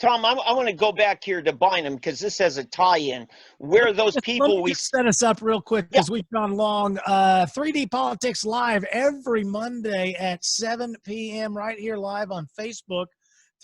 Tom, I want to go back here to Bynum because this has a tie-in. Where those people we set us up real quick because we've gone long. 3D Politics Live every Monday at 7 p.m. right here live on Facebook.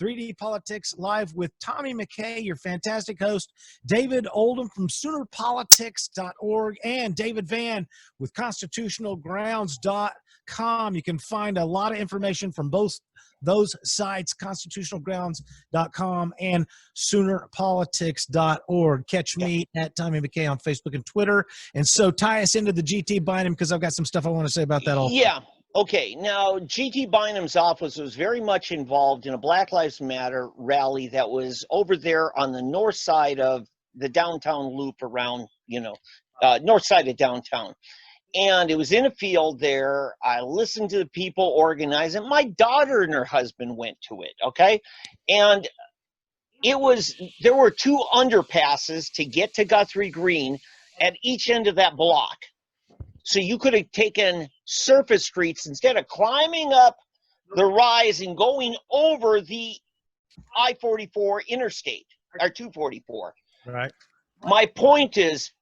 3D Politics Live with Tommy McKay, your fantastic host, David Oldham from SoonerPolitics.org, and David Van with ConstitutionalGrounds.com. You can find a lot of information from both those sites, ConstitutionalGrounds.com and SoonerPolitics.org. Catch me at Tommy McKay on Facebook and Twitter. And so tie us into the GT Bynum because I've got some stuff I want to say about that also. Yeah. Okay, now G.T. Bynum's office was very much involved in a Black Lives Matter rally that was over there on the north side of the downtown loop around, north side of downtown. And it was in a field there. I listened to the people organize it. My daughter and her husband went to it, okay? And there were 2 underpasses to get to Guthrie Green at each end of that block. So you could have taken surface streets instead of climbing up the rise and going over the I-44 interstate, or 244. Right. My point is,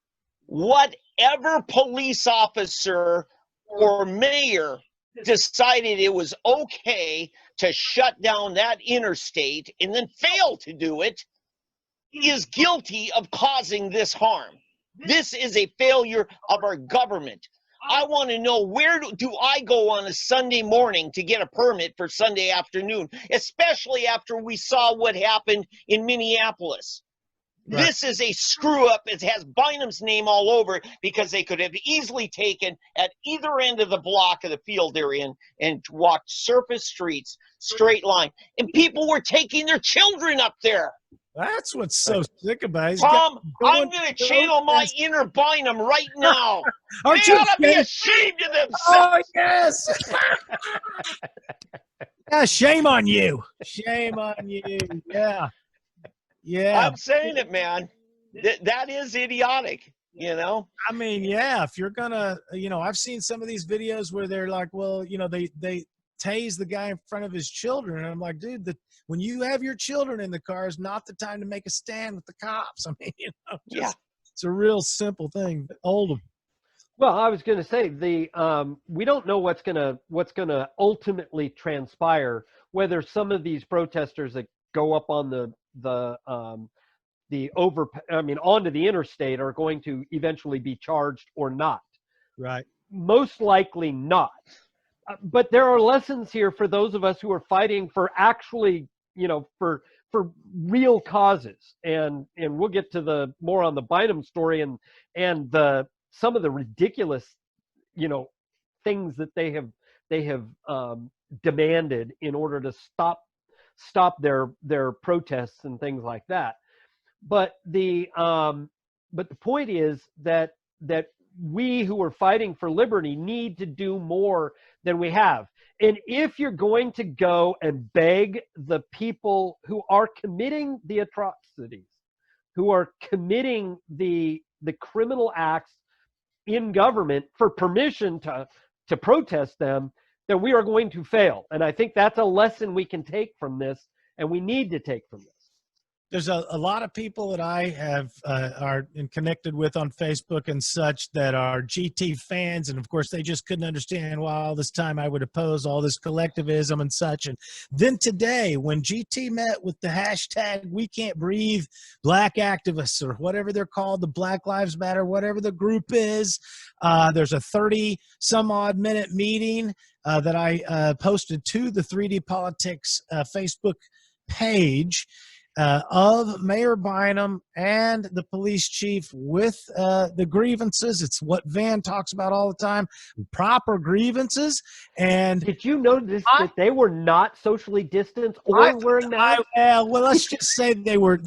whatever police officer or mayor decided it was okay to shut down that interstate and then fail to do it is guilty of causing this harm. This is a failure of our government. I want to know, where do I go on a Sunday morning to get a permit for Sunday afternoon, especially after we saw what happened in Minneapolis. Right. This is a screw up. It has Bynum's name all over it because they could have easily taken at either end of the block of the field they're in and walked surface streets, straight line. And people were taking their children up there. That's what's so sick about it. Tom, I'm going to channel my inner Bynum right now. They ought to be ashamed of themselves. Oh, yes. Yeah, shame on you. Shame on you. Yeah. Yeah. I'm saying it, man. That is idiotic, I mean, yeah, if you're going to, I've seen some of these videos where they're like, well, they tase the guy in front of his children. And I'm like, dude, when you have your children in the car is not the time to make a stand with the cops. I mean, it's a real simple thing. Oldham. Well, I was going to say we don't know what's going to ultimately transpire, whether some of these protesters that go up on onto the interstate are going to eventually be charged or not. Right. Most likely not. But there are lessons here for those of us who are fighting for actually, for real causes. And we'll get to more on the Bynum story and some of the ridiculous, things that they have demanded in order to stop their protests and things like that. But the point is that we who are fighting for liberty need to do more than we have. And if you're going to go and beg the people who are committing the atrocities, who are committing the criminal acts in government for permission to protest them, then we are going to fail. And I think that's a lesson we can take from this, and we need to take from this. There's a lot of people that I have are connected with on Facebook and such that are GT fans, and of course they just couldn't understand why all this time I would oppose all this collectivism and such. And then today, when GT met with the hashtag We Can't Breathe Black activists, or whatever they're called, the Black Lives Matter, whatever the group is, there's a 30-some-odd minute meeting that I posted to the 3D Politics Facebook page. Of Mayor Bynum and the police chief with the grievances. It's what Van talks about all the time, proper grievances. And did you notice that they were not socially distanced or wearing masks? Well, let's just say they were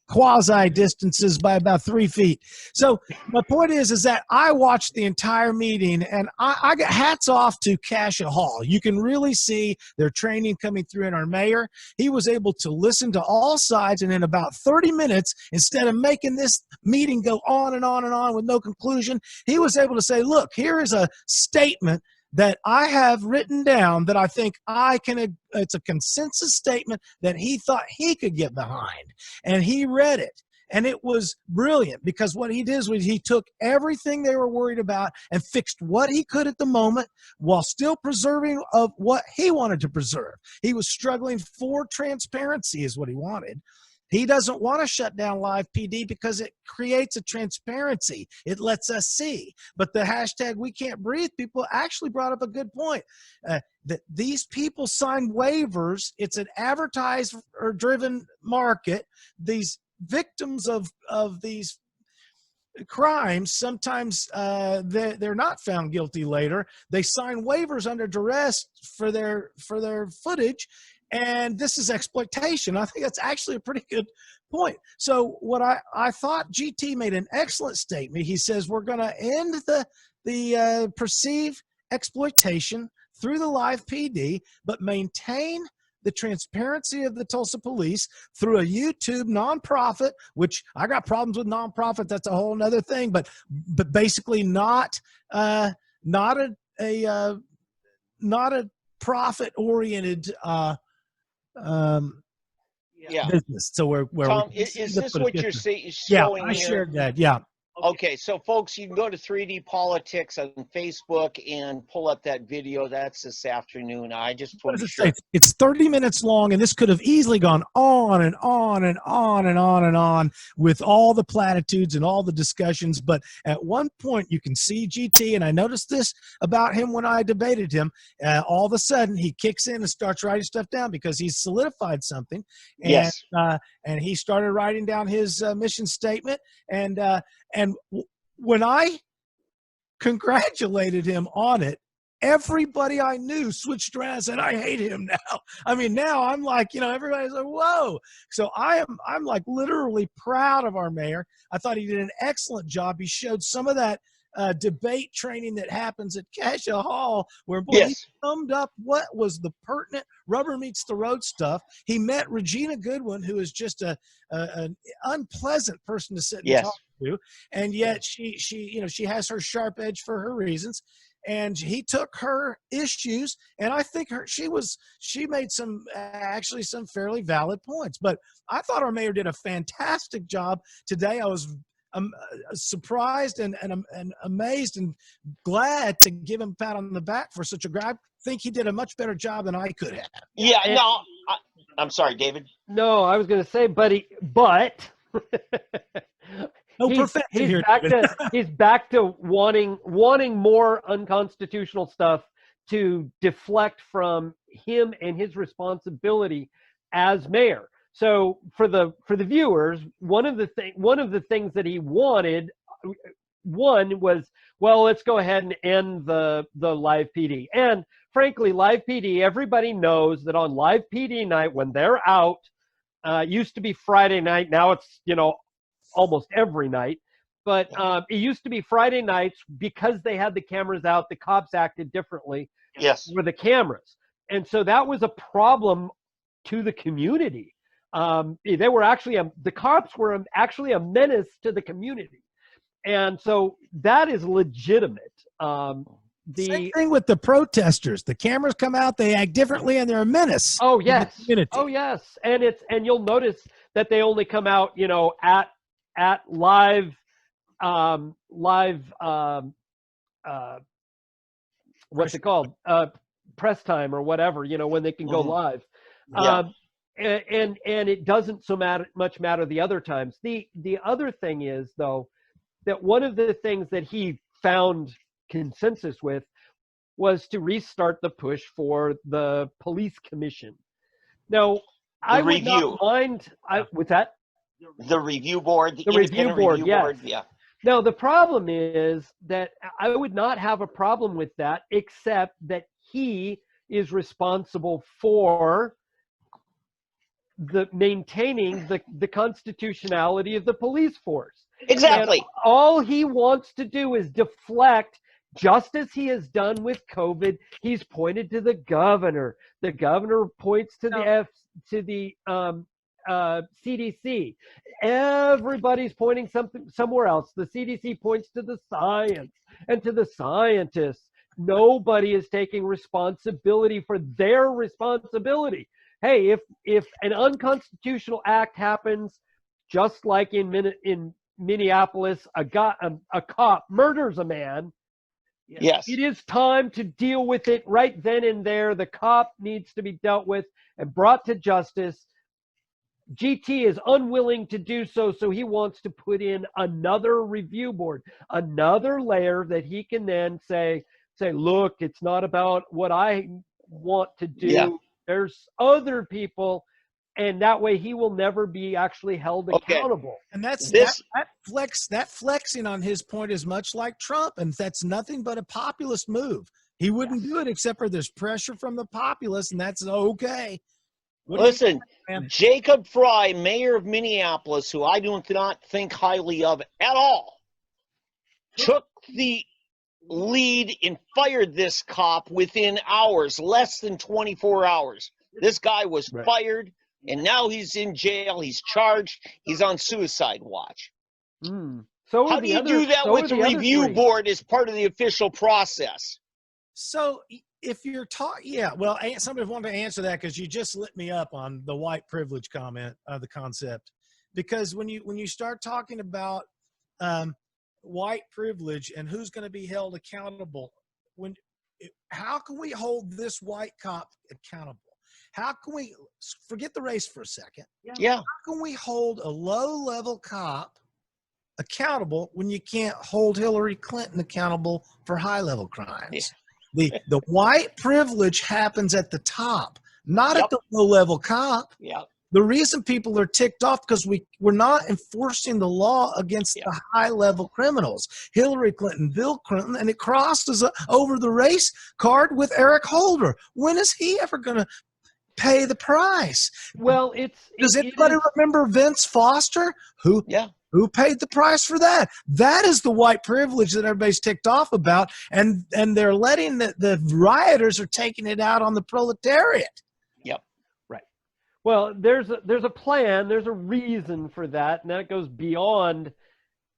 quasi distances by about 3 feet. So my point is that I watched the entire meeting, and I got hats off to Cassia Hall. You can really see their training coming through in our mayor. He was able to listen to all sides, and in about 30 minutes, instead of making this meeting go on and on and on with no conclusion, he was able to say, look, here is a statement that I have written down that I think it's a consensus statement that he thought he could get behind. And he read it. And it was brilliant, because what he did was he took everything they were worried about and fixed what he could at the moment while still preserving of what he wanted to preserve. He was struggling for transparency is what he wanted. He doesn't want to shut down live PD because it creates a transparency. It lets us see. But the hashtag We Can't Breathe people actually brought up a good point. That these people sign waivers. It's an advertiser-driven market. These victims of these crimes, sometimes they're not found guilty later. They sign waivers under duress for their footage. And this is exploitation. I think that's actually a pretty good point. So what I thought GT made an excellent statement. He says, we're going to end the perceived exploitation through the live PD, but maintain the transparency of the Tulsa police through a YouTube nonprofit, which I got problems with nonprofit. That's a whole nother thing, but basically not a profit oriented business. So where Tom, is this what you're showing? Yeah, I here? shared that. Yeah. Okay, so folks, you can go to 3D Politics on Facebook and pull up that video. That's this afternoon. I just What want does to it say? It's 30 minutes long, and this could have easily gone on and on and on and on and on with all the platitudes and all the discussions. But at one point, you can see GT, and I noticed this about him when I debated him. All of a sudden, he kicks in and starts writing stuff down because he's solidified something. And, yes. And he started writing down his mission statement. And when I congratulated him on it, everybody I knew switched around and said, I hate him now. I mean, now I'm like, everybody's like, whoa. So I'm like literally proud of our mayor. I thought he did an excellent job. He showed some of that debate training that happens at Cassia Hall, where he summed up what was the pertinent rubber meets the road stuff. He met Regina Goodwin, who is just an unpleasant person to sit and talk to, and yet she has her sharp edge for her reasons. And he took her issues, and I think she made some fairly valid points. But I thought our mayor did a fantastic job today. I was surprised and amazed and glad to give him a pat on the back for such a grab. I think he did a much better job than I could have. Yeah, no, I'm sorry, David. No, I was going to say, but he's back to wanting more unconstitutional stuff to deflect from him and his responsibility as mayor. So for the viewers, one of the things that he wanted, one was, well, let's go ahead and end the live PD. And frankly, live PD, everybody knows that on live PD night when they're out, used to be Friday night. Now it's almost every night. But it used to be Friday nights because they had the cameras out. The cops acted differently with the cameras, and so that was a problem to the community. They were actually the cops were actually a menace to the community, and so that is legitimate. Same thing with the protesters. The cameras come out, they act differently, and they're a menace. Oh yes, oh yes, and you'll notice that they only come out, at live what's it called? Press time or whatever, when they can go live. And it doesn't much matter the other times. The other thing is, though, that one of the things that he found consensus with was to restart the push for the police commission. Now, I would not mind with that. The review board, the review board, yes. Yeah. Now, the problem is that I would not have a problem with that, except that he is responsible for maintaining the constitutionality of the police force. Exactly. And all he wants to do is deflect, just as he has done with COVID. He's pointed to the governor. The governor points to the CDC. Everybody's pointing somewhere else. The CDC points to the science and to the scientists. nobody is taking responsibility for their responsibility. Hey, if an unconstitutional act happens, just like in Minneapolis, a cop murders a man. Yes. It is time to deal with it right then and there. The cop needs to be dealt with and brought to justice. GT is unwilling to do so, so he wants to put in another review board, another layer that he can then say, look, it's not about what I want to do. Yeah. There's other people, and that way he will never be actually held accountable. And that's This- that flexing on his point is much like Trump, and that's nothing but a populist move. He wouldn't do it except for there's pressure from the populace, and that's okay. Listen, man? Jacob Fry, mayor of Minneapolis, who I do not think highly of at all, took the lead and fired this cop within hours, less than 24 hours. This guy was fired, and now he's in jail. He's charged. He's on suicide watch. So how do you do that with the review board as part of the official process? So if you're talking, yeah, well, somebody wanted to answer that because you just lit me up on the white privilege comment, the concept. Because when you start talking about white privilege and who's going to be held accountable, how can we hold this white cop accountable? How can we forget the race for a second? Yeah. How can we hold a low-level cop accountable when you can't hold Hillary Clinton accountable for high-level crimes? Yeah. The white privilege happens at the top, not at the low-level cop. Yeah. The reason people are ticked off because we're not enforcing the law against the high-level criminals. Hillary Clinton, Bill Clinton, and it crosses over the race card with Eric Holder. When is he ever going to pay the price? Well, does anybody remember Vince Foster? Who paid the price for that? That is the white privilege that everybody's ticked off about, and they're letting the rioters are taking it out on the proletariat. Yep. Right. Well, there's a plan, there's a reason for that, and that goes beyond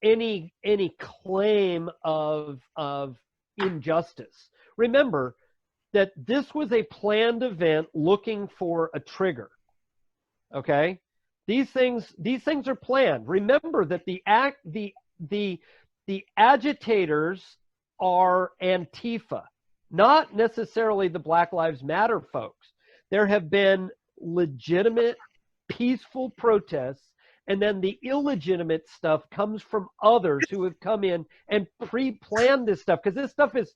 any claim of injustice. Remember that this was a planned event looking for a trigger. Okay? These things are planned. Remember that the agitators are Antifa, not necessarily the Black Lives Matter folks. There have been legitimate, peaceful protests, and then the illegitimate stuff comes from others who have come in and pre-planned this stuff, because this stuff is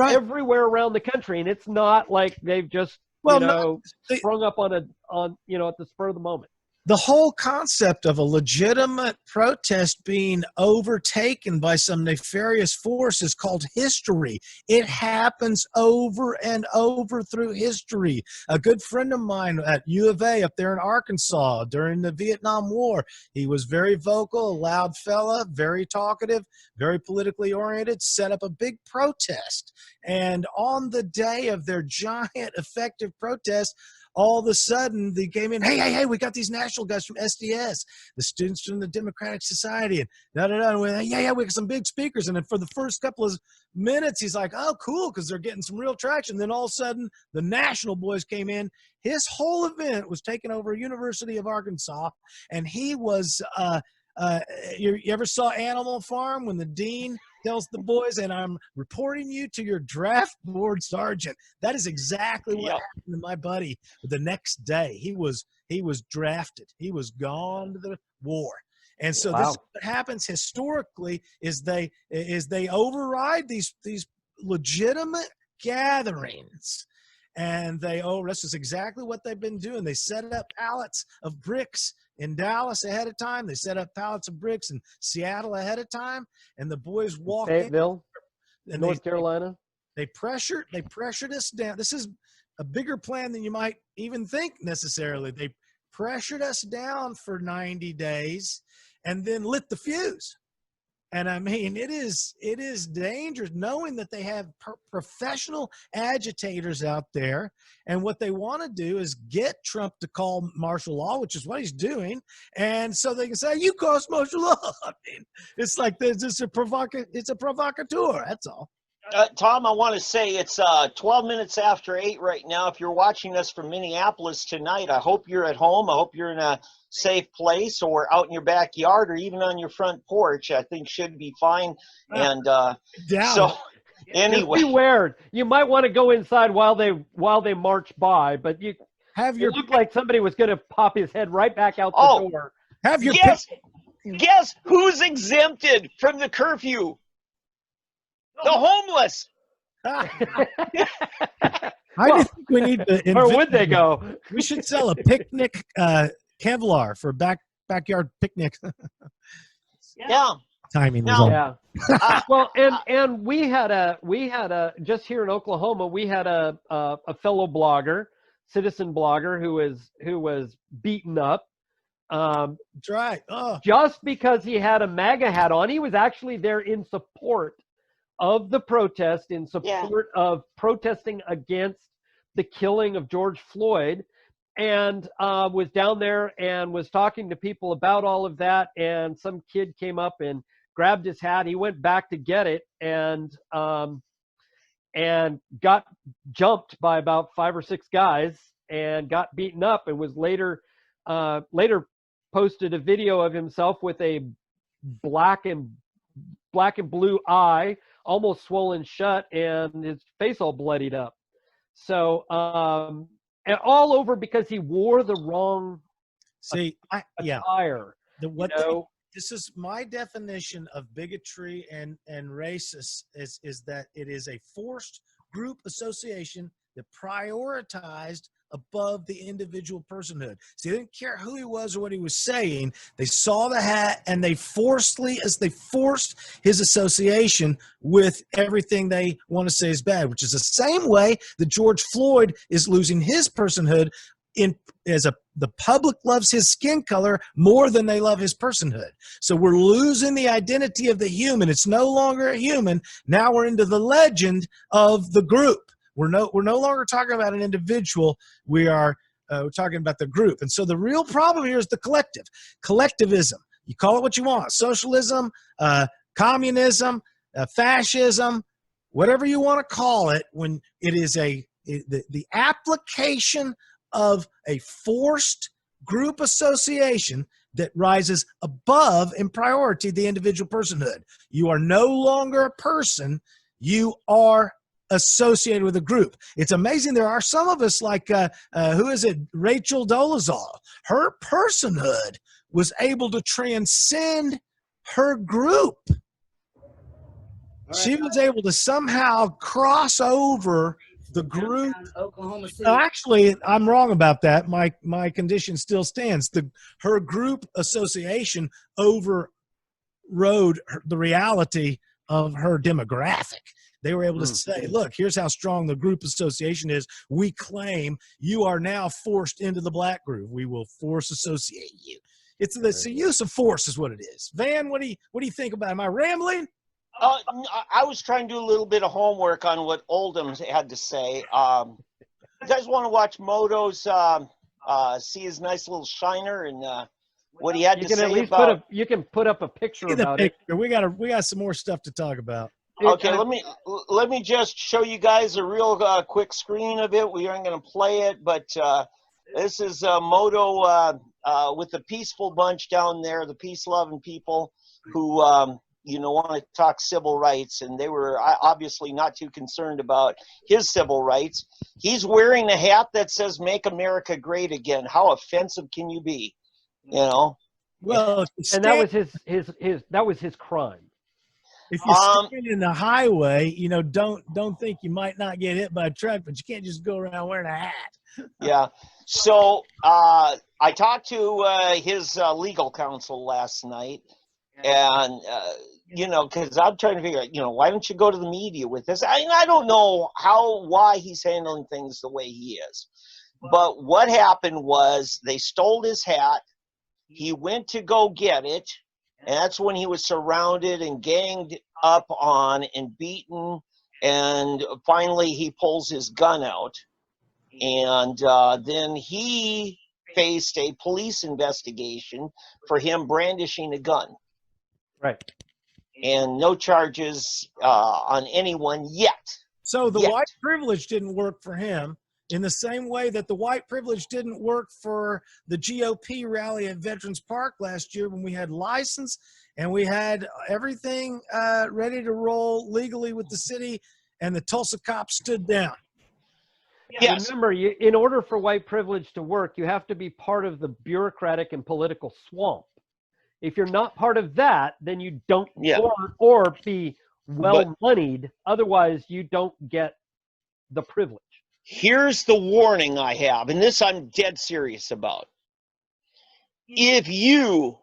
everywhere around the country, and it's not like they've just sprung up on at the spur of the moment. The whole concept of a legitimate protest being overtaken by some nefarious force is called history. It happens over and over through history. A good friend of mine at U of A up there in Arkansas during the Vietnam War, he was very vocal, a loud fella, very talkative, very politically oriented, set up a big protest. And on the day of their giant effective protest, all of a sudden they came in, hey, we got these national guys from SDS, the students from the Democratic Society, and we got some big speakers. And then for the first couple of minutes, he's like, oh, cool, because they're getting some real traction. Then all of a sudden, the national boys came in. His whole event was taken over University of Arkansas, and he was you ever saw Animal Farm when the dean tells the boys, and I'm reporting you to your draft board sergeant? That is exactly what happened to my buddy the next day. He was drafted. He was gone to the war. And so this is what happens historically is they override these legitimate gatherings. And this is exactly what they've been doing. They set up pallets of bricks in Dallas ahead of time. They set up pallets of bricks in Seattle ahead of time. And the boys walk Fayetteville, in North Carolina. They pressured us down. This is a bigger plan than you might even think necessarily. They pressured us down for 90 days and then lit the fuse. And I mean, it is dangerous knowing that they have professional agitators out there. And what they want to do is get Trump to call martial law, which is what he's doing. And so they can say, you caused martial law. I mean, it's like it's a provocateur. That's all. Tom, I want to say it's 12 minutes after 8 right now. If you're watching us from Minneapolis tonight, I hope you're at home. I hope you're in a safe place or out in your backyard or even on your front porch. I think should be fine. And so anyway. Just beware. You might want to go inside while they march by, but it looked like somebody was going to pop his head right back out the door. Have your guess who's exempted from the curfew? The homeless. I just think we need to. Where would they go? We should sell a picnic Kevlar for backyard picnics. Yeah. Timing is No. on. Yeah. Well, and we had a just here in Oklahoma, we had a fellow blogger, citizen blogger who was beaten up. That's right. Just because he had a MAGA hat on. He was actually there in support of the protest, in support of protesting against the killing of George Floyd, and was down there and was talking to people about all of that. And some kid came up and grabbed his hat. He went back to get it and got jumped by about 5 or 6 guys and got beaten up, and was later posted a video of himself with a black and blue eye, almost swollen shut, and his face all bloodied up. So, and all over because he wore the wrong attire. This is my definition of bigotry and racist is that it is a forced group association that prioritized above the individual personhood. So they didn't care who he was or what he was saying. They saw the hat and they forced his association with everything they want to say is bad, which is the same way that George Floyd is losing his personhood the public loves his skin color more than they love his personhood. So we're losing the identity of the human. It's no longer a human. Now we're into the legend of the group. We're no longer talking about an individual. We're talking about the group. And so the real problem here is the collective. Collectivism. You call it what you want. Socialism, communism, fascism, whatever you want to call it, when it is the application of a forced group association that rises above in priority the individual personhood. You are no longer a person. You are associated with a group. It's amazing. There are some of us like, who is it? Rachel Dolezal. Her personhood was able to transcend her group. She was able to somehow cross over the group. Oklahoma City. Actually, I'm wrong about that. My condition still stands. Her group association overrode the reality of her demographic. They were able to say, look, here's how strong the group association is. We claim you are now forced into the black group. We will force associate you. It's the use of force is what it is. Van, what do you think about it? Am I rambling? I was trying to do a little bit of homework on what Oldham had to say. You guys want to watch Moto's see his nice little shiner and what he had to say about? You can put up a picture about it. We got some more stuff to talk about. Okay, let me just show you guys a real quick screen of it. We aren't going to play it, but this is Moto with the peaceful bunch down there, the peace-loving people who want to talk civil rights, and they were obviously not too concerned about his civil rights. He's wearing a hat that says "Make America Great Again." How offensive can you be? Well, and that was his crime. If you're standing in the highway, don't think you might not get hit by a truck, but you can't just go around wearing a hat. Yeah. So I talked to his legal counsel last night, and because I'm trying to figure out, why don't you go to the media with this? I don't know why he's handling things the way he is, but what happened was they stole his hat. He went to go get it. And that's when he was surrounded and ganged up on and beaten. And finally, he pulls his gun out. And then he faced a police investigation for him brandishing a gun. Right. and no charges on anyone yet. So the Yet. white privilege didn't work for him in the same way that the white privilege didn't work for the GOP rally at Veterans Park last year when we had license and we had everything ready to roll legally with the city, and the Tulsa cops stood down. Yes. Remember, in order for white privilege to work, you have to be part of the bureaucratic and political swamp. If you're not part of that, then you don't, Yeah. or be well-moneyed. Otherwise, you don't get the privilege. Here's the warning I have, and this I'm dead serious about. If you,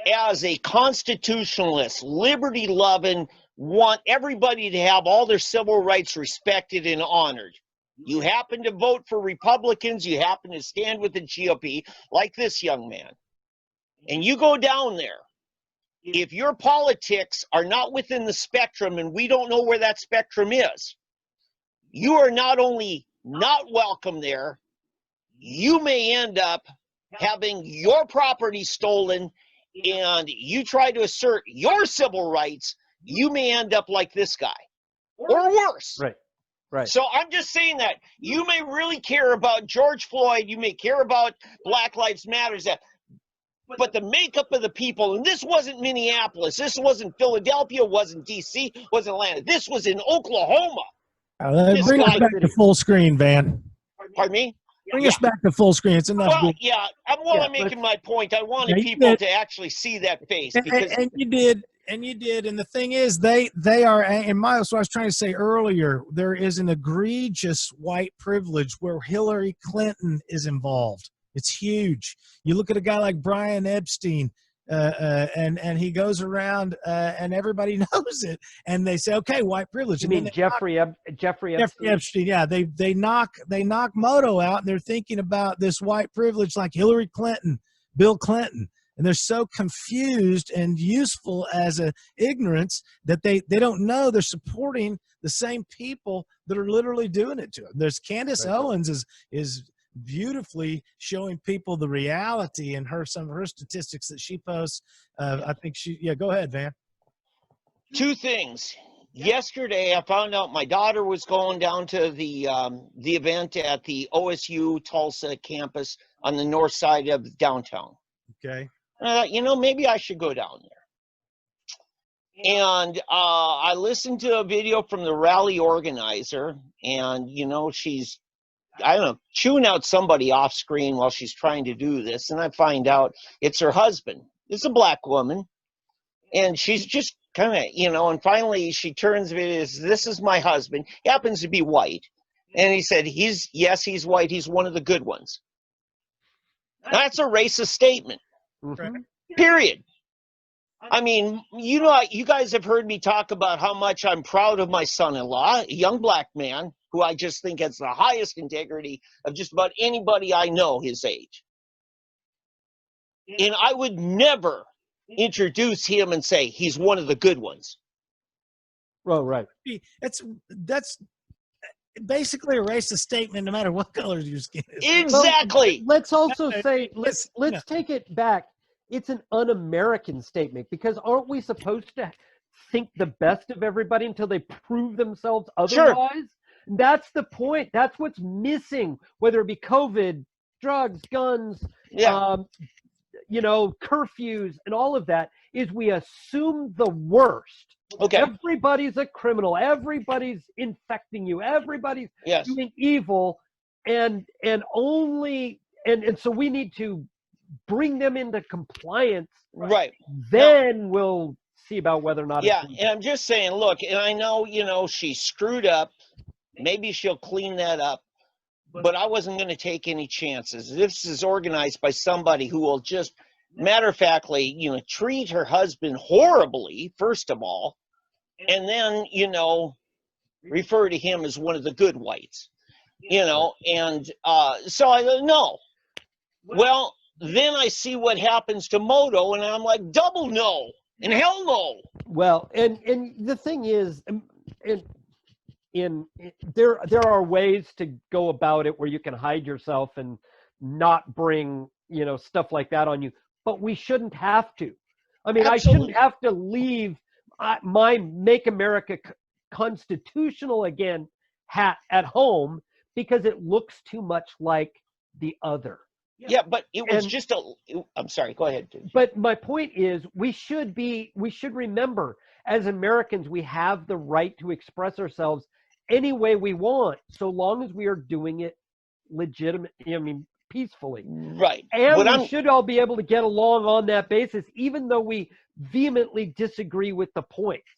as a constitutionalist, liberty-loving, want everybody to have all their civil rights respected and honored, you happen to vote for Republicans, you happen to stand with the GOP, like this young man, and you go down there, if your politics are not within the spectrum and we don't know where that spectrum is, you are not only not welcome there, you may end up having your property stolen, and you try to assert your civil rights, you may end up like this guy or worse. Right. Right. So I'm just saying that you may really care about George Floyd, you may care about Black Lives Matter, but the makeup of the people, and this wasn't Minneapolis, this wasn't Philadelphia, wasn't DC, wasn't Atlanta, this was in Oklahoma. Bring us back to full screen, Van. Pardon me? Bring us back to full screen. It's enough. Well, yeah, I'm making my point. I wanted people to actually see that face. Because and you did. And you did. And the thing is, they are, and Miles, what I was trying to say earlier, there is an egregious white privilege where Hillary Clinton is involved. It's huge. You look at a guy like Brian Epstein, and he goes around, and everybody knows it, and they say, okay, white privilege. You mean Jeffrey Epstein? Yeah, they knock Moto out, and they're thinking about this white privilege like Hillary Clinton, Bill Clinton. And they're so confused and useful as a ignorance that they don't know they're supporting the same people that are literally doing it to them. There's Candace Owens is beautifully showing people the reality in some of her statistics that she posts. I think go ahead, Van. Two things. Yesterday, I found out my daughter was going down to the event at the OSU Tulsa campus on the north side of downtown. Okay. Maybe I should go down there. And I listened to a video from the rally organizer, and, she's, I don't know, chewing out somebody off screen while she's trying to do this. And I find out it's her husband. It's a black woman. And she's just kind of, and finally she turns to me, this is my husband. He happens to be white. And he said, he's white. He's one of the good ones. That's a racist statement. Mm-hmm. Period. I mean, you guys have heard me talk about how much I'm proud of my son-in-law, a young black man who I just think has the highest integrity of just about anybody I know his age. And I would never introduce him and say he's one of the good ones. Oh, right. That's basically a racist statement, no matter what color your skin is. Exactly. Well, let's also say, let's take it back. It's an un-American statement, because aren't we supposed to think the best of everybody until they prove themselves otherwise? Sure. That's the point. That's what's missing, whether it be COVID, drugs, guns, curfews, and all of that, is we assume the worst. Okay. Everybody's a criminal. Everybody's infecting you. Everybody's doing evil, and so we need to bring them into compliance. Right. Then we'll see about whether or not. Yeah, and I'm just saying, look, and I know, she screwed up. Maybe she'll clean that up. But I wasn't going to take any chances. This is organized by somebody who will just matter-of-factly, treat her husband horribly, first of all, and then, refer to him as one of the good whites, and so I go, no. Well, then I see what happens to Moto, and I'm like, double no, and hell no. Well, and the thing is, there are ways to go about it where you can hide yourself and not bring stuff like that on you, but we shouldn't have to. I mean, absolutely. I shouldn't have to leave my Make America Constitutional Again hat at home because it looks too much like the other. Yeah, but it was And- just I'm sorry, go ahead. But my point is, we should remember, as Americans, we have the right to express ourselves any way we want, so long as we are doing it peacefully. Right. And What we should all be able to get along on that basis, even though we vehemently disagree with the points.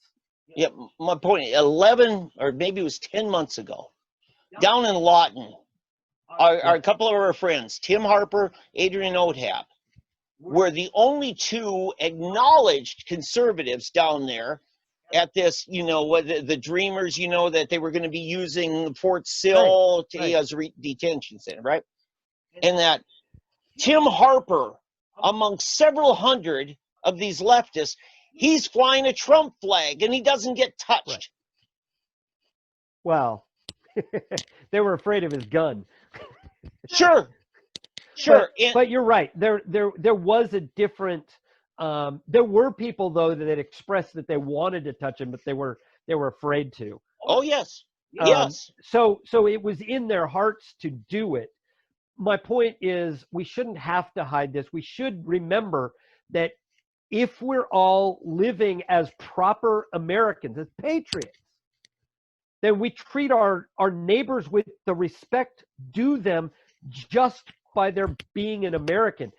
Yeah, my point, 11 or maybe it was 10 months ago, down in Lawton, a couple of our friends, Tim Harper, Adrian Oathab, were the only two acknowledged conservatives down there at this, the Dreamers, that they were going to be using Fort Sill as a detention center, right? And that Tim Harper, among several hundred of these leftists, he's flying a Trump flag and he doesn't get touched. Right. Well, they were afraid of his gun. Sure. But you're right. There was a different. There were people though that expressed that they wanted to touch him, but they were afraid to. Oh yes, yes. So it was in their hearts to do it. My point is, we shouldn't have to hide this. We should remember that if we're all living as proper Americans, as patriots, then we treat our neighbors with the respect due them just by their being an American,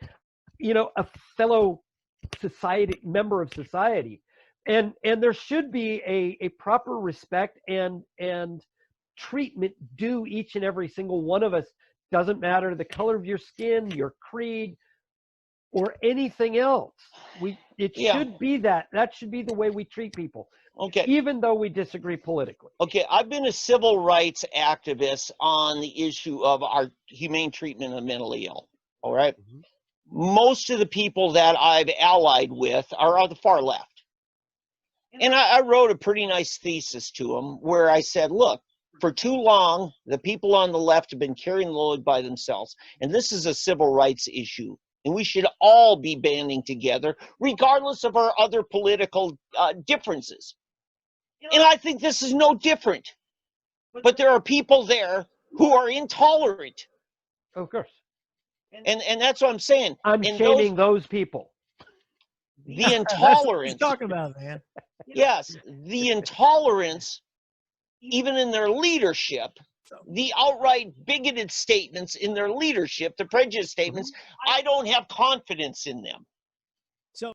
a fellow member of society. And there should be a proper respect and treatment due each and every single one of us. Doesn't matter the color of your skin, your creed, or anything else. It should be that should be the way we treat people. Okay. Even though we disagree politically. Okay, I've been a civil rights activist on the issue of our humane treatment of mentally ill. All right. Mm-hmm. Most of the people that I've allied with are on the far left. And I wrote a pretty nice thesis to them where I said, look, for too long, the people on the left have been carrying the load by themselves. And this is a civil rights issue. And we should all be banding together, regardless of our other political differences. And I think this is no different. But there are people there who are intolerant. Of course. And that's what I'm saying. I'm shaming those people. The intolerance. He's talking about, man. Yes, the intolerance, even in their leadership, the outright bigoted statements in their leadership, the prejudice statements, I don't have confidence in them. So